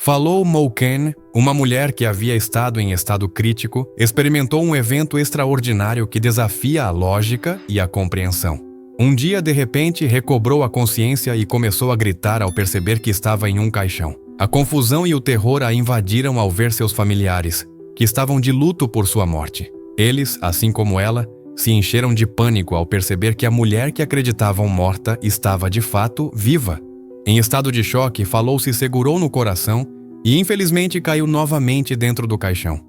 Falou Mulcahy, uma mulher que havia estado em estado crítico, experimentou um evento extraordinário que desafia a lógica e a compreensão. Um dia, de repente, recobrou a consciência e começou a gritar ao perceber que estava em um caixão. A confusão e o terror a invadiram ao ver seus familiares, que estavam de luto por sua morte. Eles, assim como ela, se encheram de pânico ao perceber que a mulher que acreditavam morta estava de fato viva. Em estado de choque, Falou se segurou no coração e infelizmente caiu novamente dentro do caixão.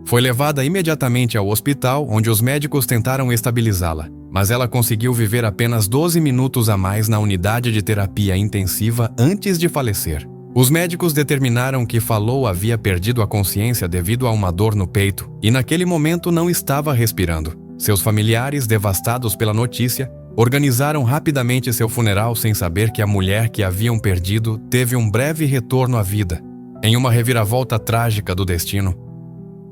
Foi levada imediatamente ao hospital, onde os médicos tentaram estabilizá-la, mas ela conseguiu viver apenas 12 minutos a mais na unidade de terapia intensiva antes de falecer. Os médicos determinaram que Falou havia perdido a consciência devido a uma dor no peito e naquele momento não estava respirando. Seus familiares, devastados pela notícia, organizaram rapidamente seu funeral sem saber que a mulher que haviam perdido teve um breve retorno à vida. Em uma reviravolta trágica do destino,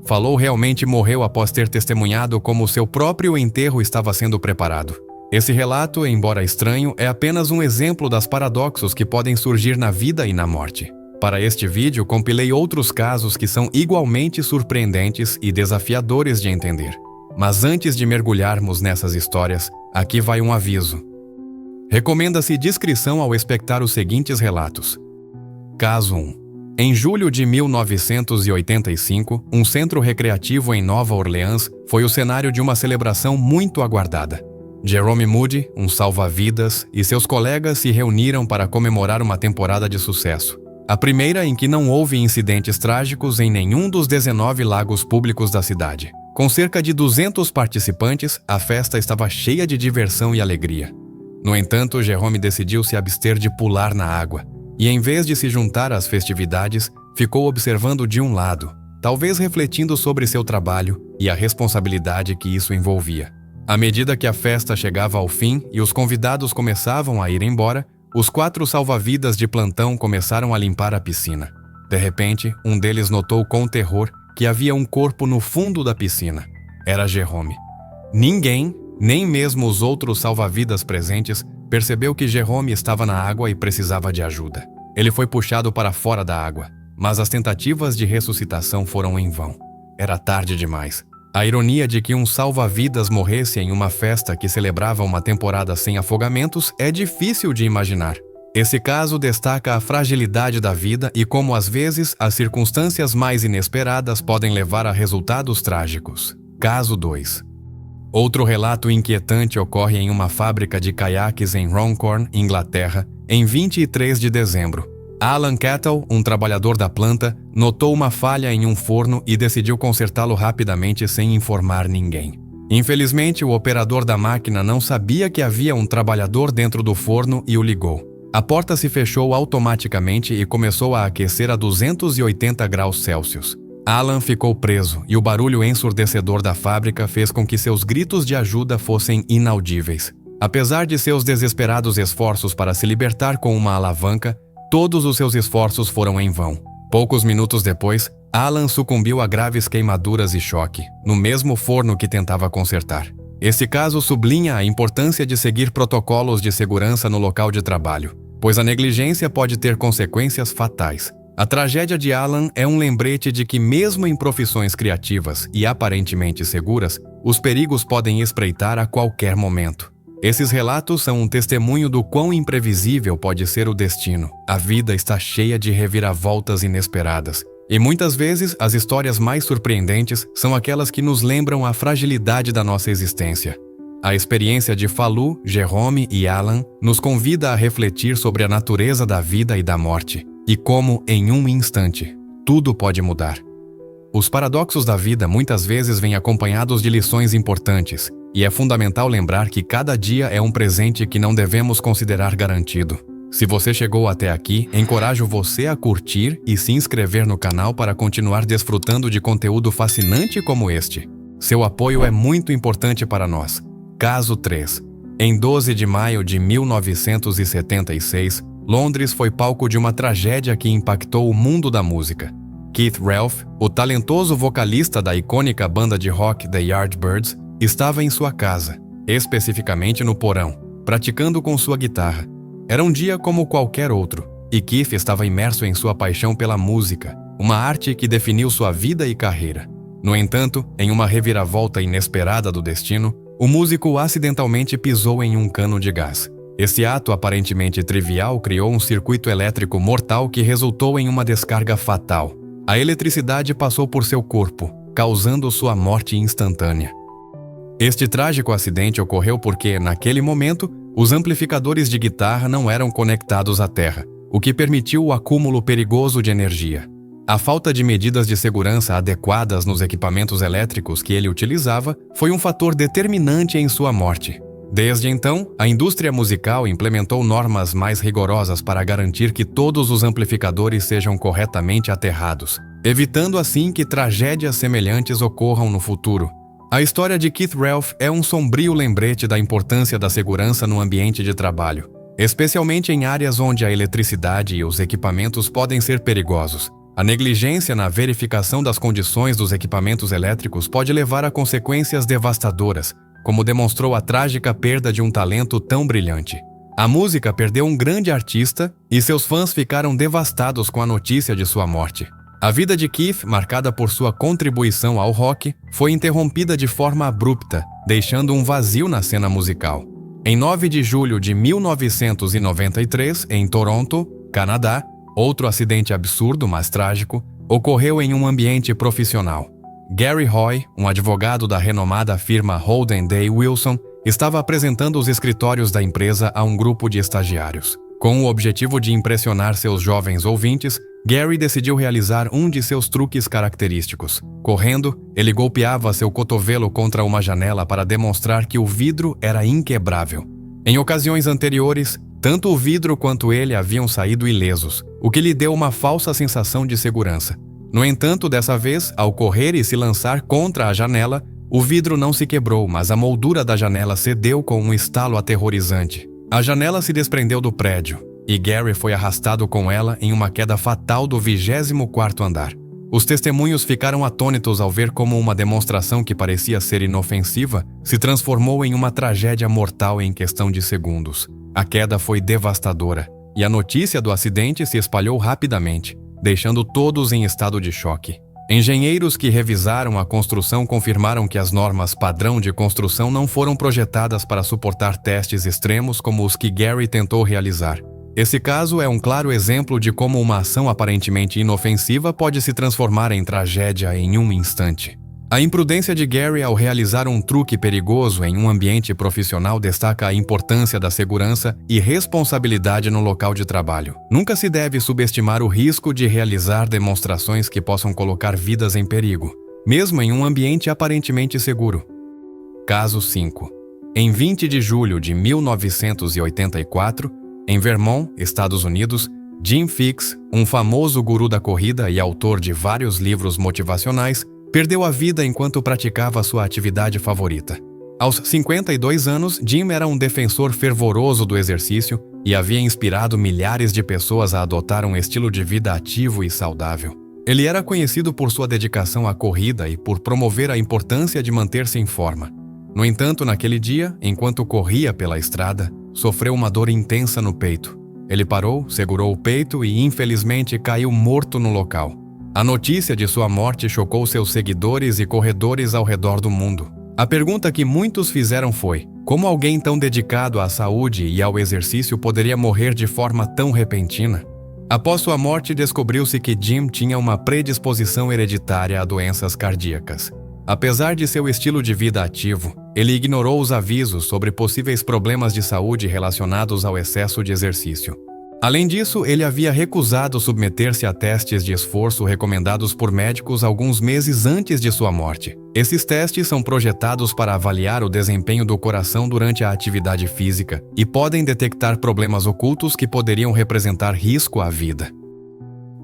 Falou realmente morreu após ter testemunhado como seu próprio enterro estava sendo preparado. Esse relato, embora estranho, é apenas um exemplo das paradoxos que podem surgir na vida e na morte. Para este vídeo, compilei outros casos que são igualmente surpreendentes e desafiadores de entender. Mas antes de mergulharmos nessas histórias, aqui vai um aviso. Recomenda-se discrição ao expectar os seguintes relatos. Caso 1. Em julho de 1985, um centro recreativo em Nova Orleans foi o cenário de uma celebração muito aguardada. Jerome Moody, um salva-vidas, e seus colegas se reuniram para comemorar uma temporada de sucesso. A primeira em que não houve incidentes trágicos em nenhum dos 19 lagos públicos da cidade. Com cerca de 200 participantes, a festa estava cheia de diversão e alegria. No entanto, Jerome decidiu se abster de pular na água, e em vez de se juntar às festividades, ficou observando de um lado, talvez refletindo sobre seu trabalho e a responsabilidade que isso envolvia. À medida que a festa chegava ao fim e os convidados começavam a ir embora, os 4 salva-vidas de plantão começaram a limpar a piscina. De repente, um deles notou com terror que havia um corpo no fundo da piscina. Era Jerome. Ninguém, nem mesmo os outros salva-vidas presentes, percebeu que Jerome estava na água e precisava de ajuda. Ele foi puxado para fora da água, mas as tentativas de ressuscitação foram em vão. Era tarde demais. A ironia de que um salva-vidas morresse em uma festa que celebrava uma temporada sem afogamentos é difícil de imaginar. Esse caso destaca a fragilidade da vida e como, às vezes, as circunstâncias mais inesperadas podem levar a resultados trágicos. Caso 2. Outro relato inquietante ocorre em uma fábrica de caiaques em Runcorn, Inglaterra, em 23 de dezembro. Alan Kettle, um trabalhador da planta, notou uma falha em um forno e decidiu consertá-lo rapidamente sem informar ninguém. Infelizmente, o operador da máquina não sabia que havia um trabalhador dentro do forno e o ligou. A porta se fechou automaticamente e começou a aquecer a 280 graus Celsius. Alan ficou preso e o barulho ensurdecedor da fábrica fez com que seus gritos de ajuda fossem inaudíveis. Apesar de seus desesperados esforços para se libertar com uma alavanca, todos os seus esforços foram em vão. Poucos minutos depois, Alan sucumbiu a graves queimaduras e choque, no mesmo forno que tentava consertar. Esse caso sublinha a importância de seguir protocolos de segurança no local de trabalho, pois a negligência pode ter consequências fatais. A tragédia de Alan é um lembrete de que, mesmo em profissões criativas e aparentemente seguras, os perigos podem espreitar a qualquer momento. Esses relatos são um testemunho do quão imprevisível pode ser o destino. A vida está cheia de reviravoltas inesperadas. E muitas vezes, as histórias mais surpreendentes são aquelas que nos lembram a fragilidade da nossa existência. A experiência de Falou, Jerome e Alan nos convida a refletir sobre a natureza da vida e da morte, e como, em um instante, tudo pode mudar. Os paradoxos da vida muitas vezes vêm acompanhados de lições importantes, e é fundamental lembrar que cada dia é um presente que não devemos considerar garantido. Se você chegou até aqui, encorajo você a curtir e se inscrever no canal para continuar desfrutando de conteúdo fascinante como este. Seu apoio é muito importante para nós. Caso 3. Em 12 de maio de 1976, Londres foi palco de uma tragédia que impactou o mundo da música. Keith Relf, o talentoso vocalista da icônica banda de rock The Yardbirds, estava em sua casa, especificamente no porão, praticando com sua guitarra. Era um dia como qualquer outro, e Keith estava imerso em sua paixão pela música, uma arte que definiu sua vida e carreira. No entanto, em uma reviravolta inesperada do destino, o músico acidentalmente pisou em um cano de gás. Esse ato aparentemente trivial criou um circuito elétrico mortal que resultou em uma descarga fatal. A eletricidade passou por seu corpo, causando sua morte instantânea. Este trágico acidente ocorreu porque, naquele momento, os amplificadores de guitarra não eram conectados à terra, o que permitiu o acúmulo perigoso de energia. A falta de medidas de segurança adequadas nos equipamentos elétricos que ele utilizava foi um fator determinante em sua morte. Desde então, a indústria musical implementou normas mais rigorosas para garantir que todos os amplificadores sejam corretamente aterrados, evitando assim que tragédias semelhantes ocorram no futuro. A história de Keith Relf é um sombrio lembrete da importância da segurança no ambiente de trabalho, especialmente em áreas onde a eletricidade e os equipamentos podem ser perigosos. A negligência na verificação das condições dos equipamentos elétricos pode levar a consequências devastadoras, como demonstrou a trágica perda de um talento tão brilhante. A música perdeu um grande artista e seus fãs ficaram devastados com a notícia de sua morte. A vida de Keith, marcada por sua contribuição ao rock, foi interrompida de forma abrupta, deixando um vazio na cena musical. Em 9 de julho de 1993, em Toronto, Canadá, outro acidente absurdo, mas trágico, ocorreu em um ambiente profissional. Gary Hoy, um advogado da renomada firma Holden Day Wilson, estava apresentando os escritórios da empresa a um grupo de estagiários. Com o objetivo de impressionar seus jovens ouvintes, Gary decidiu realizar um de seus truques característicos. Correndo, ele golpeava seu cotovelo contra uma janela para demonstrar que o vidro era inquebrável. Em ocasiões anteriores, tanto o vidro quanto ele haviam saído ilesos, o que lhe deu uma falsa sensação de segurança. No entanto, dessa vez, ao correr e se lançar contra a janela, o vidro não se quebrou, mas a moldura da janela cedeu com um estalo aterrorizante. A janela se desprendeu do prédio, e Gary foi arrastado com ela em uma queda fatal do 24º andar. Os testemunhos ficaram atônitos ao ver como uma demonstração que parecia ser inofensiva se transformou em uma tragédia mortal em questão de segundos. A queda foi devastadora, e a notícia do acidente se espalhou rapidamente, deixando todos em estado de choque. Engenheiros que revisaram a construção confirmaram que as normas padrão de construção não foram projetadas para suportar testes extremos como os que Gary tentou realizar. Esse caso é um claro exemplo de como uma ação aparentemente inofensiva pode se transformar em tragédia em um instante. A imprudência de Gary ao realizar um truque perigoso em um ambiente profissional destaca a importância da segurança e responsabilidade no local de trabalho. Nunca se deve subestimar o risco de realizar demonstrações que possam colocar vidas em perigo, mesmo em um ambiente aparentemente seguro. Caso 5. Em 20 de julho de 1984, em Vermont, Estados Unidos, Jim Fixx, um famoso guru da corrida e autor de vários livros motivacionais, perdeu a vida enquanto praticava sua atividade favorita. Aos 52 anos, Jim era um defensor fervoroso do exercício e havia inspirado milhares de pessoas a adotar um estilo de vida ativo e saudável. Ele era conhecido por sua dedicação à corrida e por promover a importância de manter-se em forma. No entanto, naquele dia, enquanto corria pela estrada, sofreu uma dor intensa no peito. Ele parou, segurou o peito e, infelizmente, caiu morto no local. A notícia de sua morte chocou seus seguidores e corredores ao redor do mundo. A pergunta que muitos fizeram foi: como alguém tão dedicado à saúde e ao exercício poderia morrer de forma tão repentina? Após sua morte, descobriu-se que Jim tinha uma predisposição hereditária a doenças cardíacas. Apesar de seu estilo de vida ativo, ele ignorou os avisos sobre possíveis problemas de saúde relacionados ao excesso de exercício. Além disso, ele havia recusado submeter-se a testes de esforço recomendados por médicos alguns meses antes de sua morte. Esses testes são projetados para avaliar o desempenho do coração durante a atividade física e podem detectar problemas ocultos que poderiam representar risco à vida.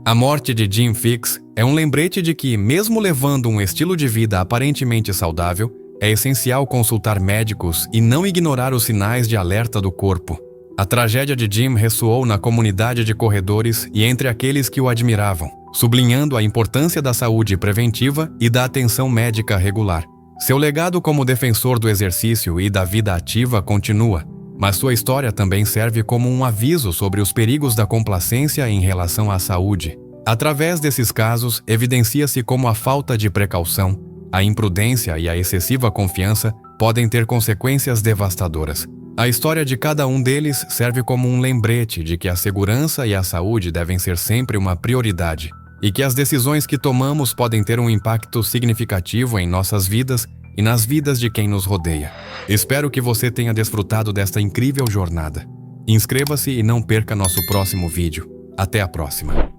A morte de Jim Fixx é um lembrete de que, mesmo levando um estilo de vida aparentemente saudável, é essencial consultar médicos e não ignorar os sinais de alerta do corpo. A tragédia de Jim ressoou na comunidade de corredores e entre aqueles que o admiravam, sublinhando a importância da saúde preventiva e da atenção médica regular. Seu legado como defensor do exercício e da vida ativa continua, Mas sua história também serve como um aviso sobre os perigos da complacência em relação à saúde. Através desses casos, evidencia-se como a falta de precaução, a imprudência e a excessiva confiança podem ter consequências devastadoras. A história de cada um deles serve como um lembrete de que a segurança e a saúde devem ser sempre uma prioridade, e que as decisões que tomamos podem ter um impacto significativo em nossas vidas e nas vidas de quem nos rodeia. Espero que você tenha desfrutado desta incrível jornada. Inscreva-se e não perca nosso próximo vídeo. Até a próxima!